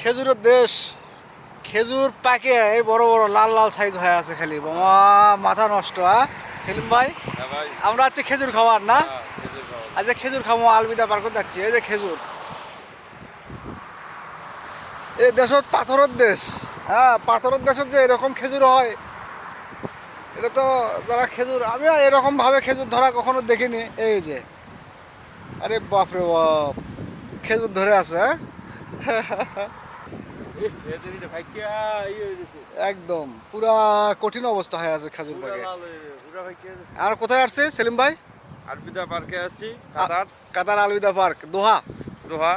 খেজুরের দেশ। খেজুর পাকে এই বড় বড় লাল লাল সাইজ হয়ে আছে খালি বাবা, মাথা নষ্ট। হ্যাঁ সেলিম ভাই, হ্যাঁ ভাই। আমরা আজকে খেজুর খাওয়ার না, হ্যাঁ, খেজুর খাওয়া। আজকে খেজুর খাবো। আলবিদা পার্কে যাচ্ছি। এই যে খেজুর, এই দেশত পাথরের দেশ। হ্যাঁ পাথরের দেশত যে এরকম খেজুর হয়, এটা তো যারা খেজুর, আমিও এরকম ভাবে খেজুর ধরা কখনো দেখিনি। এই যে আরে বাপরে বাপ, খেজুর ধরে আছে। হ্যাঁ এদেরটা ভাইকিয়া হয়ে গেছে। একদম পুরা কঠিন অবস্থা হয়ে আছে খেজুর পুরা বাগে। লাল হয়ে গেছে, পুরা ভাইকিয়া গেছে। আর কোথায় আসছে সেলিম ভাই? আলবিদা পার্কে আসছি, কাতার কাতার আলবিদা পার্ক, দোহা। দোহা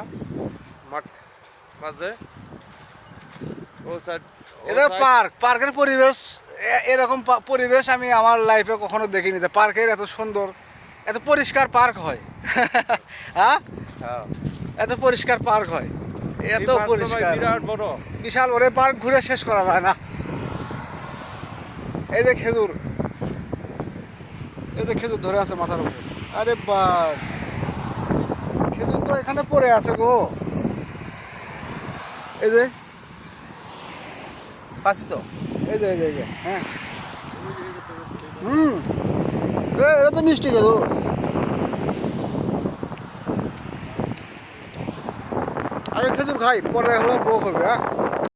মাঠ মাঝে ও সাইড। এটা পার্ক, পার্কের পরিবেশ এরকম পরিবেশ আমি আমার লাইফে কখনো দেখিনি। পার্কের এত সুন্দর, এত পরিষ্কার পার্ক হয়। হ্যাঁ হ্যাঁ, এত পরিষ্কার পার্ক হয়, এত পরিষ্কার, বিরাট বড়। বিশাল বড় পার্ক, ঘুরে শেষ করা যায় না। এই যে খেজুর, এই যে খেজুর ধরে আছে মাথার উপর। আরে বাস, খেজুর তো এখানে পড়ে আছে গো। এই যে পাচ্ছি তো, এই যে এই যে হ্যাঁ। হুম, এটা তো মিষ্টি খেজুর। আগে খেজুর খাই, পরে হলো বউ হবে। হ্যাঁ